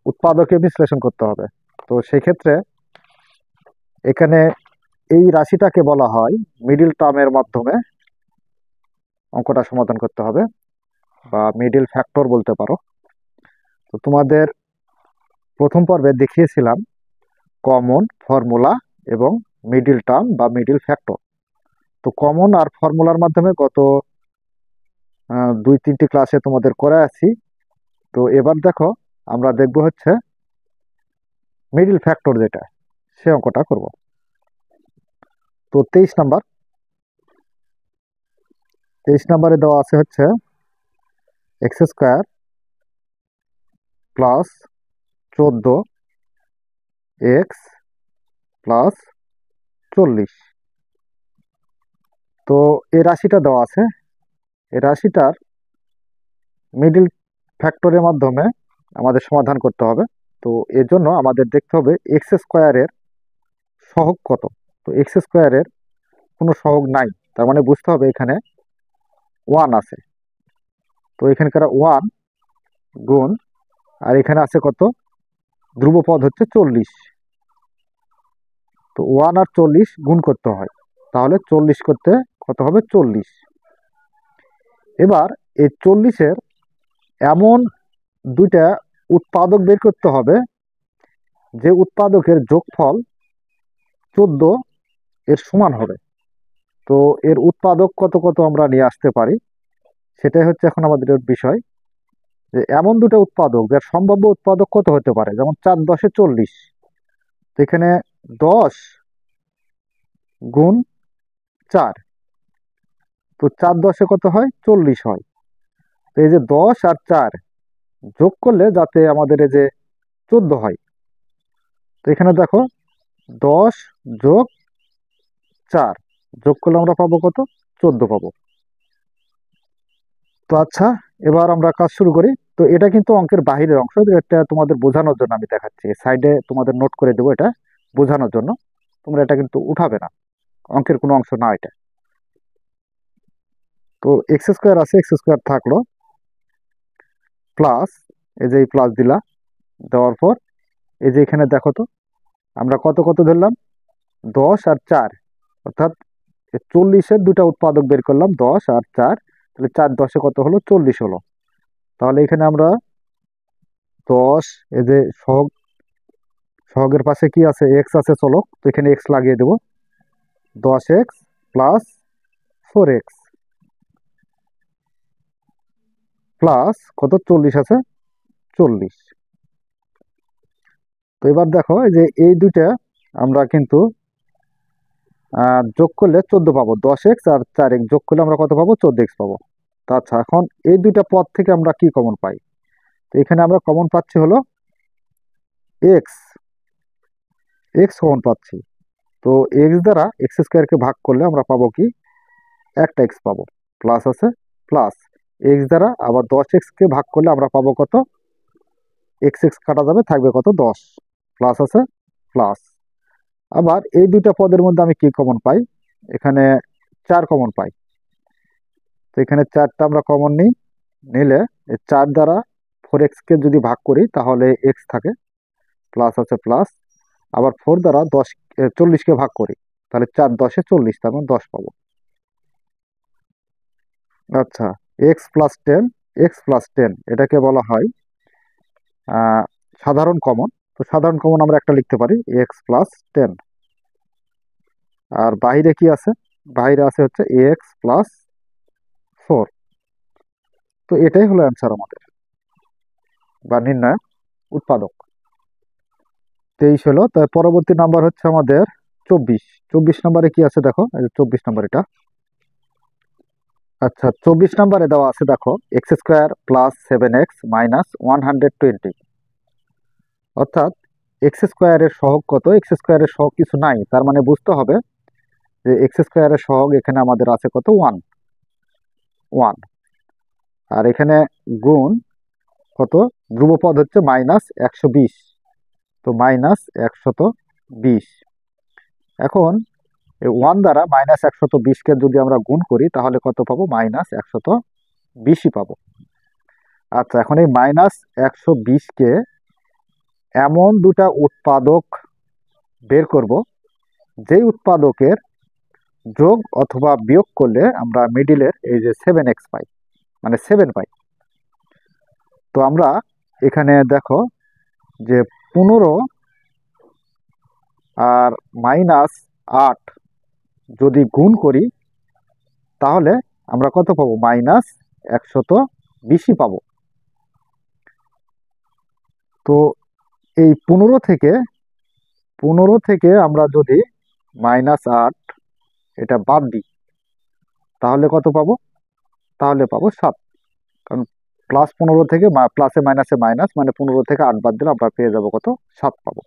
উৎপাদকে বিশ্লেষণ করতে হবে। তো সেই ক্ষেত্রে এখানে এই রাশিটাকে বলা হয় মিডিল টার্মের মাধ্যমে অঙ্কটা সমাধান করতে হবে, বা মিডিল ফ্যাক্টর বলতে পারো। তো তোমাদের প্রথম পর্বে দেখিয়েছিলাম কমন, ফর্মুলা এবং মিডিল টার্ম বা মিডিল ফ্যাক্টর। তো কমন আর ফর্মুলার মাধ্যমে গত 2-3টি ক্লাসে তোমাদের করে আছি। তো এবার দেখো আমরা দেখব হচ্ছে মিডিল ফ্যাক্টর, যেটা সে অঙ্কটা করব। তো 23 নম্বরে দেওয়া আছে হচ্ছে x² প্লাস 14x প্লাস 40। তো এই রাশিটা দেওয়া আছে, এই রাশিটার মিডিল ফ্যাক্টরের মাধ্যমে আমাদের সমাধান করতে হবে। তো এর জন্য আমাদের দেখতে হবে x² সহগ কত। তো x² কোনো সহগ নাই, তার মানে বুঝতে হবে এখানে 1 আছে। তো এখানকার 1 গুণ, আর এখানে আছে কত, ধ্রুবপদ হচ্ছে 40। তো 1 আর 40 গুণ করতে হয়, তাহলে 40 করতে কত হবে, 40। এবার এই 40-এর এমন দুইটা উৎপাদক বের করতে হবে যে উৎপাদকের যোগফল 14 এর সমান হবে। তো এর উৎপাদক কত কত আমরা নিয়ে আসতে পারি, সেটাই হচ্ছে এখন আমাদের বিষয়। যে এমন দুটো উৎপাদক যার সম্ভাব্য উৎপাদক কত হতে পারে, যেমন 4×10 = 40। তো এখানে 10 গুণ 4, তো 4×10 কত হয়, 40 হয়। তো এই যে 10 আর 4 যোগ করলে যাতে আমাদের এই যে 14 হয়। তো এখানে দেখো 10 যোগ 4 যোগ করলে আমরা পাবো কত, 14 পাবো। তো আচ্ছা, এবার আমরা কাজ শুরু করি। তো এটা কিন্তু অঙ্কের বাহিরের অংশ, এটা তোমাদের বোঝানোর জন্য আমি দেখাচ্ছি। সাইডে তোমাদের নোট করে দেবো, এটা বোঝানোর জন্য। তোমরা এটা কিন্তু উঠাবে না, অঙ্কের কোনো অংশ না এটা। তো x² আছে, x² থাকলো, প্লাস এই যে প্লাস দিলা, দেওয়ার পর এই যে এখানে দেখো তো আমরা কত কত ধরলাম, 10 আর 4, অর্থাৎ 40-এর দুটা উৎপাদক বের করলাম, 10 আর 4। তাহলে 4×10 কত হলো, 40 হলো। তাহলে এখানে আমরা 10, এই যে সহগের পাশে কি আছে, এক্স আছে, চলো তো এখানে এক্স লাগিয়ে দেব। 10x প্লাস 4x প্লাস কত, 40 আছে, 40। তো এবার দেখো এই যে এই দুইটা আমরা কিন্তু যোগ করলে 14 পাবো। 10x আর 4x যোগ করলে আমরা কত পাবো, 14x পাবো। তা আচ্ছা, এখন এই দুইটা পদ থেকে আমরা কি কমন পাই? তো এখানে আমরা কমন পাচ্ছি হলো এক্স, এক্স কমন পাচ্ছি। তো এক্স দ্বারা x² ভাগ করলে আমরা পাবো কি, একটা এক্স পাবো, প্লাস আছে প্লাস। এক্স দ্বারা আবার 10x ভাগ করলে আমরা পাবো কত, এক্স এক্স কাটা যাবে, থাকবে কত, 10, প্লাস আছে প্লাস। আবার এই দুইটা পদের মধ্যে আমি কি কমন পাই, এখানে 4 কমন পাই। তো এখানে 4টা আমরা কমন নিই, নিলে 4 দ্বারা 4x যদি ভাগ করি তাহলে এক্স থাকে, প্লাস আছে প্লাস। আবার 4 দ্বারা 40-কে ভাগ করি, তাহলে 4×10 = 40, তার মানে 10 পাবো। আচ্ছা, x+10 এটাকে বলা হয় সাধারণ কমন। তো সাধারণ কমন আমরা একটা লিখতে পারি, x+10। আর বাইরে কি আছে, বাইরে আছে হচ্ছে x+4। তো এটাই হলো অ্যান্সার আমাদের, বা নির্ণয় উৎপাদক। 23 হলো। তার পরবর্তী নাম্বার হচ্ছে আমাদের 24। 24 নম্বরে কি আছে দেখো, 24 নম্বর এটা। আচ্ছা, 24 নম্বরে দেওয়া আছে দেখো x² প্লাস 7x মাইনাস 120। অর্থাৎ x² সহগ কত, x² সহগ কিছু নাই, তার মানে বুঝতে হবে যে x² সহগ এখানে আমাদের আছে কত, 1। আর এখানে গুণ কত, ধ্রুবপদ হচ্ছে -120। তো -120। এখন 1 দ্বারা -120-কে যদি আমরা গুণ করি তাহলে কত পাবো, -120ই পাবো। আচ্ছা, এখন এই -120-কে এমন দুটা উৎপাদক বের করব যেই উৎপাদকের যোগ অথবা বিয়োগ করলে আমরা মিডিলের এই যে 7x পাই, মানে 7 পাই। তো আমরা এখানে দেখো যে 15 আর -8 যদি গুণ করি তাহলে আমরা কত পাবো? -120 পাবো। তো এই 15 থেকে আমরা যদি -8 এটা বাদ দিই তাহলে কত পাবো? তাহলে পাবো 7। কারণ +15 থেকে প্লাসে মাইনাসে মাইনাস, মানে 15 থেকে 8 বাদ দিলে আমরা পেয়ে যাবো কত? 7 পাবো।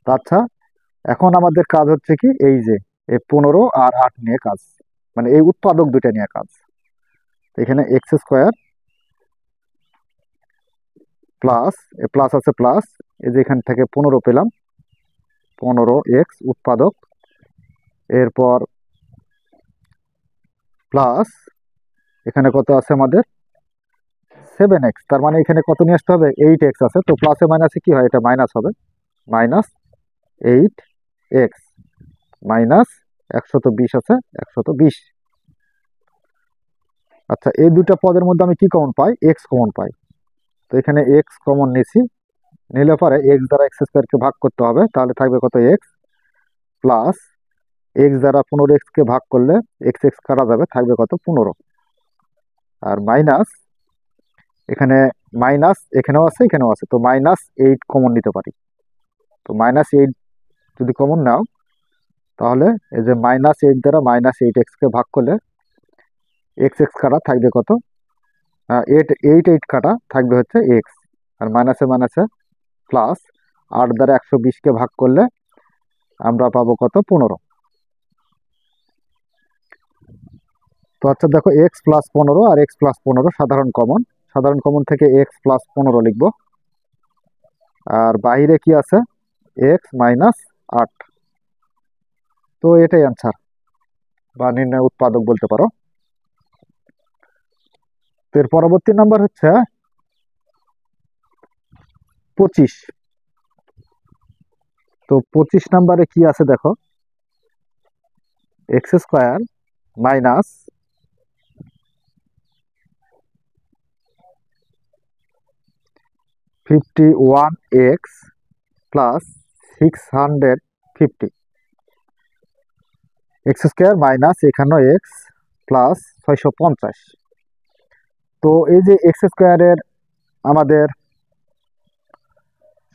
আচ্ছা, এখন আমাদের কাজ হচ্ছে কি, এই যে এই 15 আর 8 নিয়ে কাজ, মানে এই উৎপাদক দুইটা নিয়ে কাজ। এখানে x² প্লাস, প্লাস আছে প্লাস, এই যে এখান থেকে 15 পেলাম, 15x উৎপাদক, এরপর প্লাস এখানে কত আছে আমাদের? 7x, তার মানে এখানে কত নিয়ে আসতে হবে? 8x আছে, তো প্লাসে মাইনাসে কি হয়? এটা মাইনাস হবে, -8x মাইনাস 120 আছে 120। আচ্ছা, এই দুটা পদের মধ্যে আমি কি কমন পাই? x কমন পাই। তো এখানে x কমন নিছি, নিলে পরে x দ্বারা x² কে ভাগ করতে হবে, তাহলে থাকবে কত? x প্লাস x দ্বারা 15x কে ভাগ করলে x কাটা যাবে, থাকবে কত? 15। আর মাইনাস, এখানে মাইনাস এখানেও আছে এখানেও আছে, তো -8 কমন নিতে পারি। তো -8 যদি কমন নাও তাহলে এই যে -8 দ্বারা -8x কে ভাগ করলে x কাটা থাকবে কত? 8 কাটা থাকবে হচ্ছে x, আর মাইনাসে মাইনাসে প্লাস 8 দ্বারা 120 কে ভাগ করলে আমরা পাবো কত? 15। তো আচ্ছা দেখো, x + 15 আর x + 15 সাধারণ কমন থেকে x + 15 লিখবো, আর বাইরে কি আছে? x - 8। তো এটাই অ্যান্সার বা নির্ণয় উৎপাদক বলতে পারো। তো এর পরবর্তী নাম্বার হচ্ছে 25। তো 25 নাম্বারে কি আছে দেখো, x² minus 51x plus 650, x² minus 51x plus 650। তো এই যে x² এর আমাদের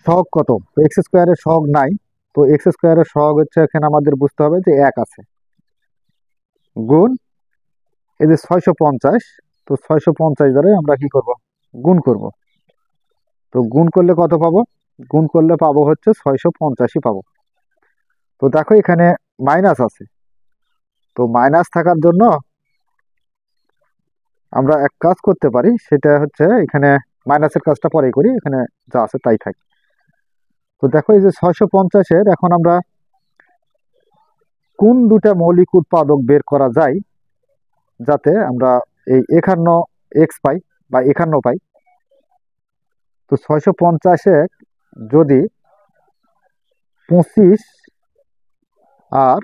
সহগ কত? তো x² এর সহগ নাই, তো x² এর সহগ হচ্ছে, এখানে আমাদের বুঝতে হবে যে 1 আছে, গুণ এই যে 650, তো 650 দ্বারা আমরা কি করব? গুণ করব। তো গুণ করলে কত পাবো? গুণ করলে পাবো হচ্ছে 650ই পাবো। তো দেখো এখানে মাইনাস আছে, তো মাইনাস থাকার জন্য আমরা এক কাজ করতে পারি, সেটা হচ্ছে এখানে মাইনাসের কাজটা পরেই করি, এখানে যা আছে তাই থাক। তো দেখো এই যে 650-এর এখন আমরা কোন দুটা মৌলিক উৎপাদক বের করা যায় যাতে আমরা এই 51x পাই বা 51 পাই। তো 650-এ যদি 25 আর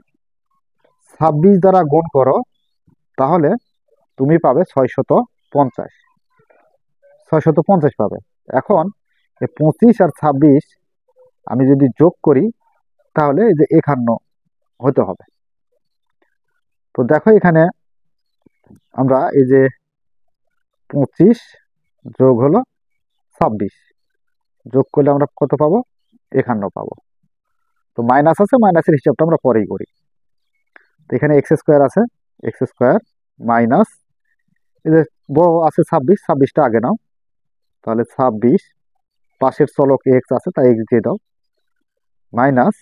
26 দ্বারা গুণ করো তাহলে তুমি পাবে 650, 650 পাবে। এখন এই 25 আর 26 আমি যদি যোগ করি তাহলে এই যে 51 হতে হবে। তো দেখো এখানে আমরা এই যে 25 যোগ হলো 26 যোগ করলে আমরা কত পাবো? 51 পাবো। তো মাইনাস আছে, মাইনাসের হিসাবটা আমরা পরেই করি। তো এখানে x² আছে, x² মাইনাস এই যে বড় আছে 26, 26টা আগে নাও, তাহলে 26, পাশের চলক x আছে তাই x দিয়ে দাও, মাইনাস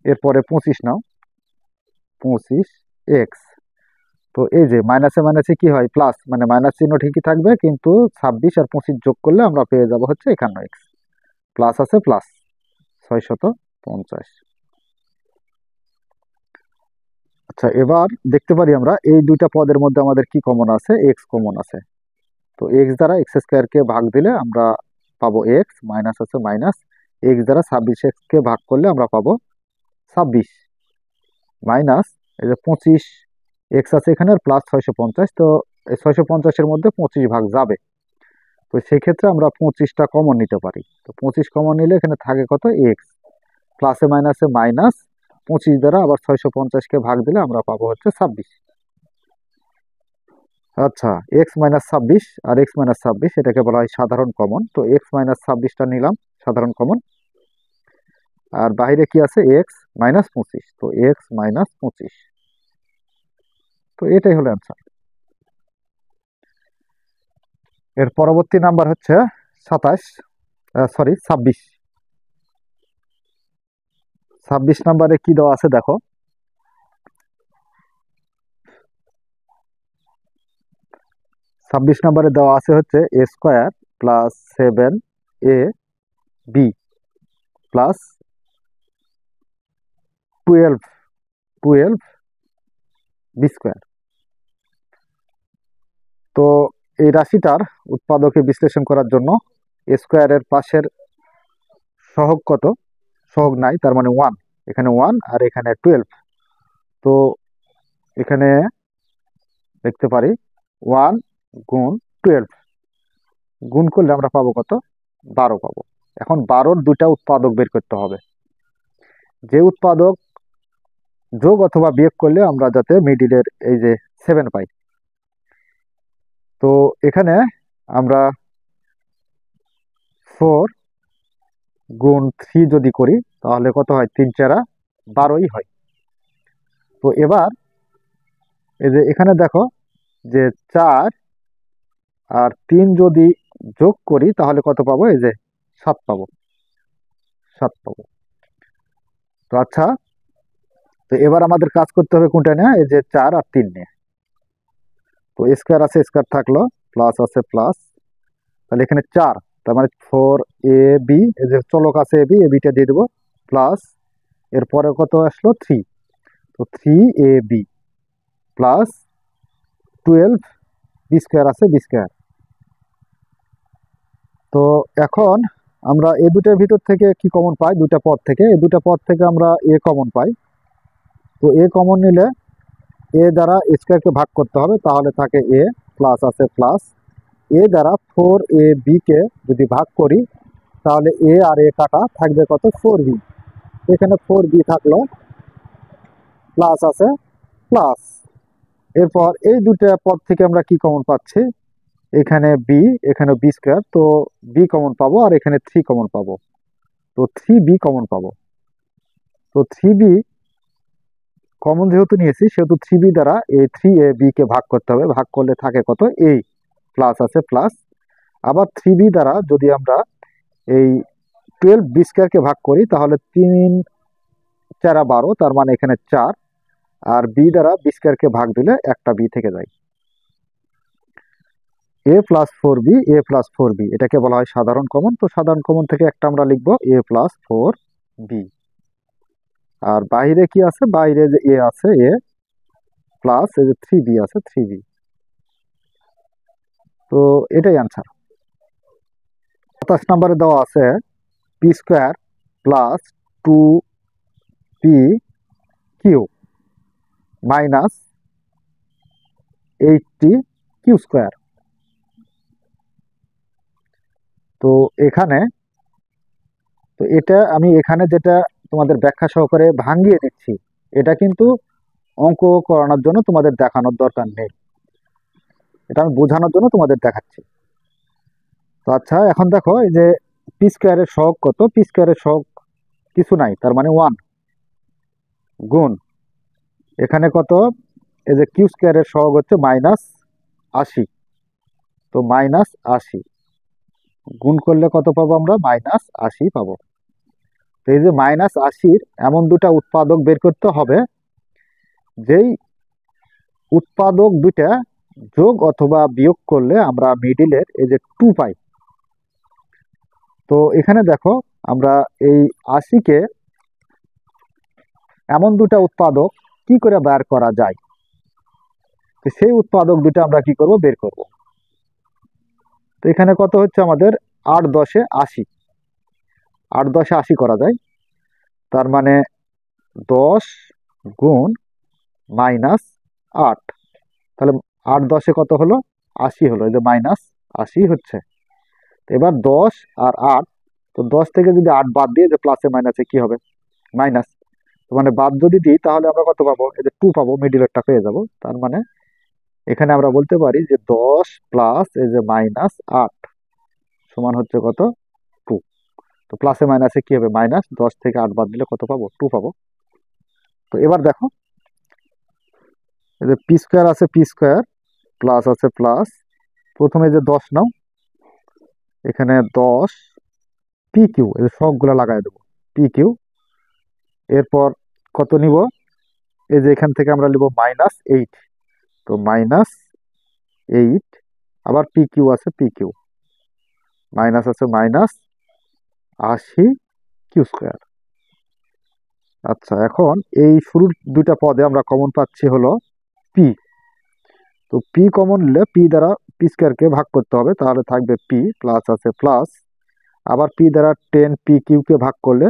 এরপরে 25 নাও, 25x। তো এই যে মাইনাসে মাইনাসে কি হয়? প্লাস, মানে মাইনাস চিহ্ন ঠিকই থাকবে, কিন্তু 26 আর 25 যোগ করলে আমরা পেয়ে যাব হচ্ছে 51x, প্লাস আছে প্লাস 650। আচ্ছা, এবার দেখতে পারি আমরা এই দুইটা পদের মধ্যে আমাদের কি কমন আছে? x কমন আছে। তো x দ্বারা x² কে ভাগ দিলে আমরা পাবো এক্স, মাইনাস আছে মাইনাস, এক্স দ্বারা 26x-কে ভাগ করলে আমরা পাবো 26, মাইনাস এই যে 25 এক্স আছে এখানে, প্লাস 650, তো এই 650-এর মধ্যে 25 ভাগ যাবে, তো সেক্ষেত্রে আমরা 25টা কমন নিতে পারি। তো 25 কমন নিলে এখানে থাকে কত, এক্স, প্লাসে মাইনাসে মাইনাস, 25 দ্বারা আবার 650-কে ভাগ দিলে আমরা পাবো হচ্ছে 26। আচ্ছা, এক্স মাইনাস 26 আর এক্স মাইনাস 26 এটাকে বলা হয় সাধারণ কমন। তো এক্স মাইনাস 26টা নিলাম সাধারণ কমন, আর বাইরে কি আছে, এক্স মাইনাস 25, তো এক্স মাইনাস 25, তো এটাই হলো অ্যান্সার। এর পরবর্তী নাম্বার হচ্ছে 26 নাম্বারে কি দেওয়া আছে দেখো। 26 নাম্বারে দেওয়া আছে হচ্ছে a square plus 7ab plus 12b square. তো এই রাশিটার উৎপাদকে বিশ্লেষণ করার জন্য এ স্কোয়ারের পাশের সহগ কত, সহগ নাই, তার মানে 1, এখানে 1 আর এখানে 12, তো এখানে দেখতে পারি 1 গুণ 12 গুণ করলে আমরা পাবো কত, 12 পাবো। এখন 12-র দুইটা উৎপাদক বের করতে হবে, যে উৎপাদক যোগ অথবা বিয়োগ করলে আমরা যাতে মিডিলের এই যে 7 পাই। তো এখানে আমরা 4 গুণ 3 যদি করি তাহলে কত হয়, 3 4 12ই হয়। তো এবার এই যে এখানে দেখো যে 4 আর 3 যদি যোগ করি তাহলে কত পাবো, এই যে 7 পাবো, 7 পাবো। তো আচ্ছা, তো এবার আমাদের কাজ করতে হবে কোনটা নিয়ে, এই যে 4 আর 3 নিয়ে। তো স্কোয়ার আছে স্কোয়ার থাকলো, প্লাস আছে প্লাস, তাহলে এখানে 4, তার মানে 4ab, এই যে চলক আছে এবি, এবিটা দিয়ে দেবো, প্লাস এরপরে কত আসলো 3, তো 3ab প্লাস 12b স্কোয়ার আছে বি স্কোয়ার। তো এখন আমরা এই দুটার ভিতর থেকে কি কমন পাই, দুটা পদ থেকে, এই দুটা পদ থেকে আমরা এ কমন পাই। তো এ কমন নিলে এ দ্বারা স্কোয়ারকে ভাগ করতে হবে, তাহলে থাকে এ, প্লাস আছে প্লাস, এ দ্বারা 4ab কে যদি ভাগ করি তাহলে এ আর এ কাটা থাকবে কত, 4b, এখানে 4b থাকলো, প্লাস আছে প্লাস। এরপর এই দুটা পদ থেকে আমরা কি কমন পাচ্ছি, এখানে বি, এখানে বি স্কোয়ার, তো বি কমন পাবো, আর এখানে 3 কমন পাবো, তো 3b কমন পাবো। তো 3b কমন যেহেতু নিয়েছি সেহেতু 3b দ্বারা এই 3ab কে ভাগ করতে হবে, ভাগ করলে থাকে কত, এই প্লাস আছে প্লাস, আবার 3b দ্বারা যদি আমরা এই 12b স্কোয়ারকে ভাগ করি তাহলে 3 4 12, তার মানে এখানে 4, আর বি দ্বারা বি স্কোয়ারকে ভাগ দিলে একটা বি থেকে যায়, এ প্লাস 4b, এ প্লাস 4b, এটাকে বলা হয় সাধারণ কমন। তো সাধারণ কমন থেকে একটা আমরা লিখবো এ প্লাস 4b, আর বাইরে কি আছে, বাইরে যে এ আছে এ, প্লাস এই যে 3b আছে 3b, তো এটাই অ্যান্সার। 27 নম্বরে দেওয়া আছে P square plus 2p Q minus 80q square. তো এখানে, তো এটা আমি এখানে যেটা তোমাদের ব্যাখ্যা সহকারে ভাঙিয়ে দিচ্ছি, এটা কিন্তু অঙ্ক করানোর জন্য তোমাদের দেখানোর দরকার নেই, এটা আমি বোঝানোর জন্য তোমাদের দেখাচ্ছি। তো আচ্ছা, এখন দেখো এই যে পি স্কোয়ারের সহগ কত, পি স্কোয়ারের সহগ কিছু নাই, তার মানে 1 গুণ এখানে কত, এই যে কিউ স্কোয়ারের সহগ হচ্ছে -80, তো -80 গুণ করলে কত পাবো আমরা, -80 পাবো। তো এই যে -80-র এমন দুটা উৎপাদক বের করতে হবে যেই উৎপাদক দুইটা যোগ অথবা বিয়োগ করলে আমরা মিডিলের এই যে 2 পাই। তো এখানে দেখো আমরা এই 80-কে এমন দুটা উৎপাদক কি করে বের করা যায়, তো সেই উৎপাদক দুটো আমরা কি করব, বের করব। তো এখানে কত হচ্ছে আমাদের 8×10=80, 8×10=80 করা যায়। তার মানে 10 গুণ -8, তাহলে 8×10 কত হলো? 80 হলো, এই যে -80 হচ্ছে। এবার 10 আর 8, তো 10 থেকে যদি 8 বাদ দিয়ে যে প্লাসে মাইনাসে কি হবে? মাইনাস। মানে বাদ যদি দিই তাহলে আমরা কত পাবো? এই যে 2 পাবো, মিডিলেরটা পেয়ে যাব। তার মানে এখানে আমরা বলতে পারি যে 10 প্লাস এই যে -8 সমান হচ্ছে কত? 2। তো প্লাসে মাইনাসে কি হবে? মাইনাস। 10 থেকে 8 বাদ দিলে কত পাবো? 2 পাবো। তো এবার দেখো, এই যে পি স্কোয়ার আছে, পি স্কোয়ার প্লাস আছে প্লাস, প্রথমে যে 10 নাও, এখানে 10 পি কিউ, এই যে সবগুলো লাগাই দেবো, পি কিউ। এরপর কত নিব? এই যে এখান থেকে আমরা নিব -8, তো -8, আবার পি কিউ আছে, পি কিউ মাইনাস আছে -80 কিউ স্কোয়ার। আচ্ছা, এখন এই শুরুর দুইটা পদে আমরা কমন পাচ্ছি হলো পি। তো পি কমন নিলে পি দ্বারা পি স্কোয়ারকে ভাগ করতে হবে, তাহলে থাকবে পি প্লাস আছে প্লাস, আবার পি দ্বারা 10 পি কিউকে ভাগ করলে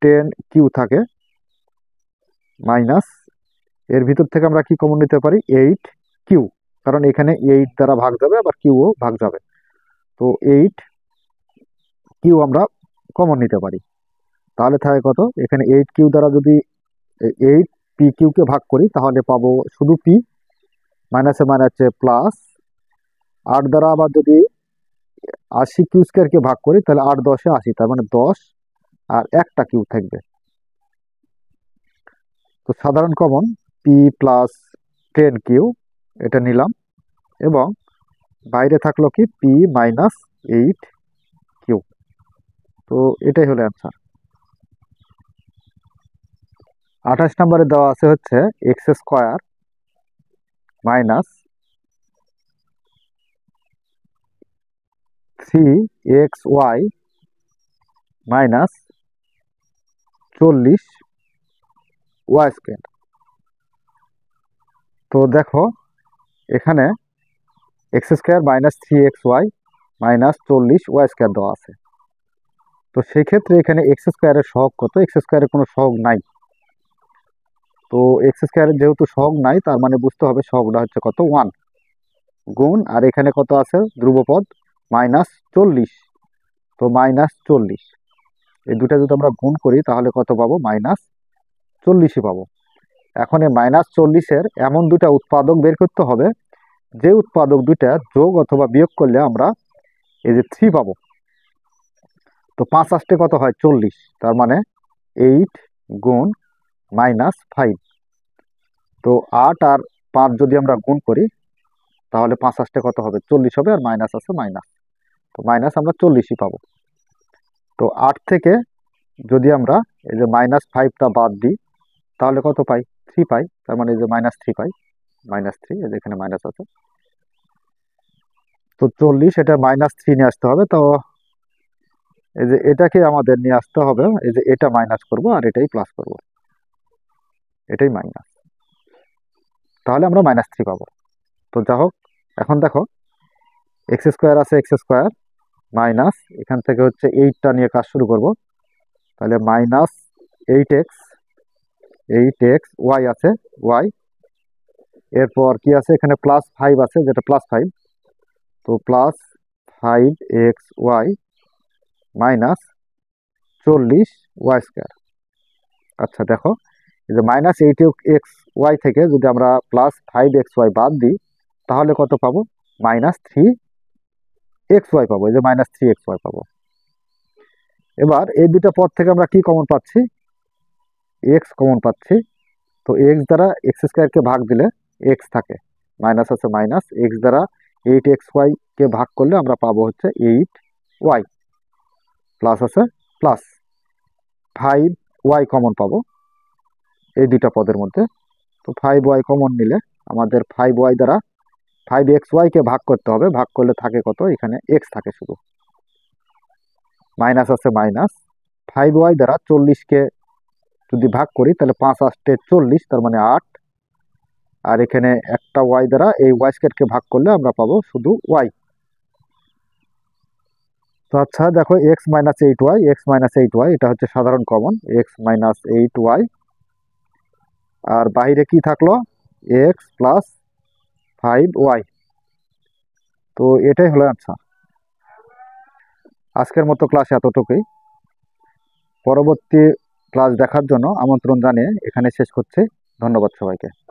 10 কিউ থাকে মাইনাস, এর ভিতর থেকে আমরা কি কমন নিতে পারি? 8 কিউ, কারণ এখানে 8 দ্বারা ভাগ যাবে, আবার কিউও ভাগ যাবে। তো 8 কিউ আমরা কমন নিতে পারি, তাহলে থাকে কত? এখানে 8 কিউ দ্বারা যদি 8 পি কিউকে ভাগ করি তাহলে পাবো শুধু পি, মাইনাসে মাইনাসে প্লাস। 8 দ্বারা আবার যদি 80 কিউ স্কোয়ারকে ভাগ করি তাহলে 8×10=80, তার মানে 10 আর একটা কিউ থাকবে। তো সাধারণ কমন পি প্লাস 10 কিউ এটা নিলাম, এবং বাইরে থাকলো কি? P -8 Q. তো এটাই হলো অ্যান্সার। 28 নম্বরে দেওয়া আছে হচ্ছে x² minus 3xy minus 40y²। তো দেখো, এখানে x² minus 3xy minus 40y² দেওয়া আছে। তো সেক্ষেত্রে এখানে x² এর সহগ কত? x² এর কোনো সহগ নাই। তো x² এর যেহেতু সহগ নাই, তার মানে বুঝতে হবে সহগটা হচ্ছে কত? 1 গুণ, আর এখানে কত আছে? ধ্রুবপদ -40, তো -40, এই দুটা যদি আমরা গুণ করি তাহলে কত পাবো? -40ই পাবো। এখন এই -40-এর এমন দুটা উৎপাদক বের করতে হবে যে উৎপাদক দুইটা যোগ অথবা বিয়োগ করলে আমরা এই যে 3 পাবো। তো 5 আসতে কত হয়? 40, তার মানে 8 গুণ -5। তো 8 আর 5 যদি আমরা গুণ করি তাহলে 5 আসতে কত হবে? 40 হবে, আর মাইনাস আছে মাইনাস, তো মাইনাস আমরা 40ই পাবো। তো 8 থেকে যদি আমরা এই যে -5টা বাদ দিই তাহলে কত পাই? 3 পাই, তার মানে এই যে -3 পাই, -3, এই যে এখানে মাইনাস আছে। তো 40, এটা -3 নিয়ে আসতে হবে। তো এই যে এটাকে আমাদের নিয়ে আসতে হবে, এই যে এটা মাইনাস করব আর এটাই প্লাস করব, এটাই মাইনাস, তাহলে আমরা -3 পাবো। তো যা হোক, এখন দেখো x² আছে, x² মাইনাস, এখান থেকে হচ্ছে 8টা নিয়ে কাজ শুরু করব, তাহলে -8x, 8x, y আছে, y, এরপর কি আছে? এখানে +5 আছে, যেটা +5, তো +5xy মাইনাস 40y²। আচ্ছা দেখো, এই যে -8xy থেকে যদি আমরা +5xy বাদ দিই তাহলে কত পাবো? -3xy পাবো, এই যে -3xy পাবো। এবার এই দুটা পদ থেকে আমরা কি কমন পাচ্ছি? x কমন পাচ্ছি। তো x দ্বারা x² কে ভাগ দিলে x থাকে, মাইনাস আছে মাইনাস, x দ্বারা 8xy কে ভাগ করলে আমরা পাবো হচ্ছে 8y, প্লাস আছে প্লাস, 5y কমন পাবো এই দুইটা পদের মধ্যে। তো 5y কমন নিলে আমাদের 5y দ্বারা 5xy কে ভাগ করতে হবে, ভাগ করলে থাকে কত? এখানে x থাকে শুধু, মাইনাস আছে মাইনাস, 5y দ্বারা 40কে যদি ভাগ করি তাহলে 5 আসতে 40, তার মানে 8, আর এখানে একটা y দ্বারা এই y² কে ভাগ করলে আমরা পাবো শুধু y। তো আচ্ছা দেখো, x-8y এটা হচ্ছে সাধারণ কমন, x-8y। আর বাইরে কি থাকলো, x+5y। তো এটাই হলো আনসার। আজকের মতো ক্লাস এতটুকুই। পরবর্তী ক্লাস দেখার জন্য আমন্ত্রণ জানিয়ে এখানে শেষ করছি। ধন্যবাদ সবাইকে।